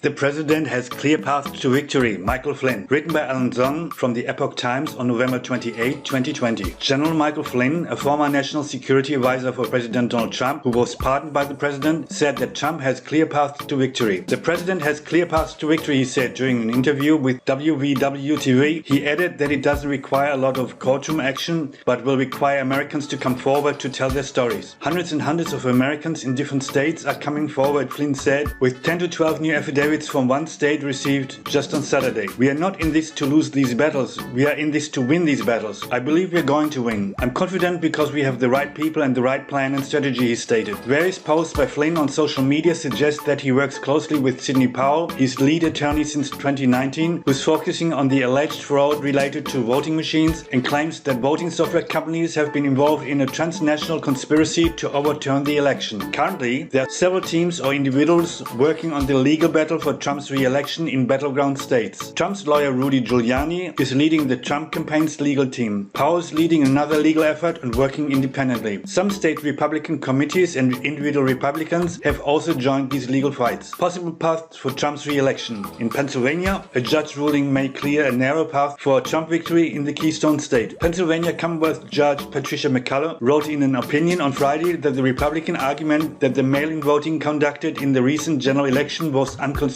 The president has clear path to victory, Michael Flynn. Written by Alan Zong from the Epoch Times on November 28, 2020. General Michael Flynn, a former national security advisor for President Donald Trump, who was pardoned by the president, said that Trump has clear path to victory. The president has clear path to victory, he said during an interview with WVW-TV. He added that it doesn't require a lot of courtroom action, but will require Americans to come forward to tell their stories. Hundreds and hundreds of Americans in different states are coming forward, Flynn said, with 10 to 12 new affidavits from one state received just on Saturday. We are not in this to lose these battles, we are in this to win these battles. I believe we are going to win. I'm confident because we have the right people and the right plan and strategy, he stated. Various posts by Flynn on social media suggest that he works closely with Sidney Powell, his lead attorney since 2019, who's focusing on the alleged fraud related to voting machines and claims that voting software companies have been involved in a transnational conspiracy to overturn the election. Currently, there are several teams or individuals working on the legal battle for Trump's re-election in battleground states. Trump's lawyer Rudy Giuliani is leading the Trump campaign's legal team. Powell is leading another legal effort and working independently. Some state Republican committees and individual Republicans have also joined these legal fights. Possible paths for Trump's re-election. In Pennsylvania, a judge ruling may clear a narrow path for a Trump victory in the Keystone State. Pennsylvania Commonwealth Judge Patricia McCullough wrote in an opinion on Friday that the Republican argument that the mail-in voting conducted in the recent general election was unconstitutional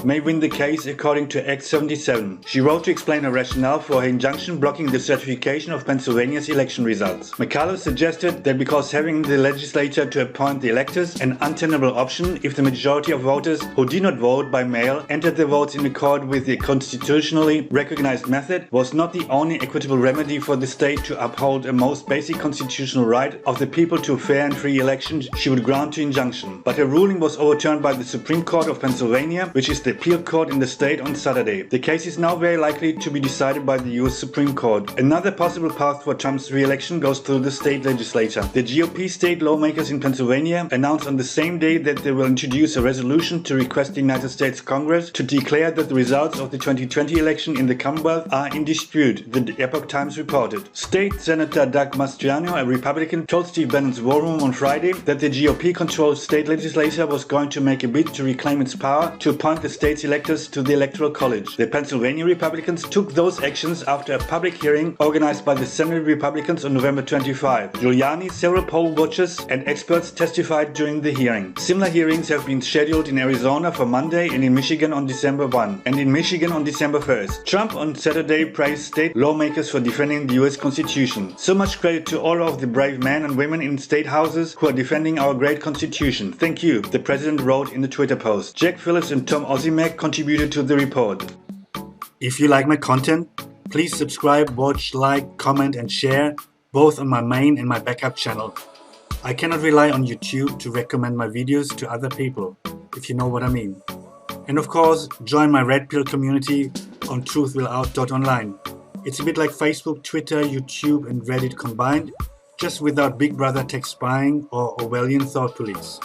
may win the case according to Act 77. She wrote to explain her rationale for her injunction blocking the certification of Pennsylvania's election results. McCullough suggested that because having the legislature to appoint the electors an untenable option if the majority of voters who did not vote by mail entered their votes in accord with the constitutionally recognized method was not the only equitable remedy for the state to uphold a most basic constitutional right of the people to a fair and free election, she would grant to injunction. But her ruling was overturned by the Supreme Court of Pennsylvania, which is the appeal court in the state, on Saturday. The case is now very likely to be decided by the US Supreme Court. Another possible path for Trump's re-election goes through the state legislature. The GOP state lawmakers in Pennsylvania announced on the same day that they will introduce a resolution to request the United States Congress to declare that the results of the 2020 election in the Commonwealth are in dispute, the Epoch Times reported. State Senator Doug Mastriano, a Republican, told Steve Bannon's War Room on Friday that the GOP-controlled state legislature was going to make a bid to reclaim its power to appoint the state's electors to the Electoral College. The Pennsylvania Republicans took those actions after a public hearing organized by the Senate Republicans on November 25. Giuliani, several poll watchers and experts testified during the hearing. Similar hearings have been scheduled in Arizona for Monday and in Michigan on December 1 and in Michigan on December 1st. Trump on Saturday praised state lawmakers for defending the US Constitution. So much credit to all of the brave men and women in state houses who are defending our great Constitution. Thank you, the president wrote in the Twitter post. Jack Phillips and Tom Ozimek contributed to the report. If you like my content, please subscribe, watch, like, comment and share, both on my main and my backup channel. I cannot rely on YouTube to recommend my videos to other people, if you know what I mean. And of course, join my Red Pill community on truthwillout.online. It's a bit like Facebook, Twitter, YouTube and Reddit combined, just without Big Brother tech spying or Orwellian thought police.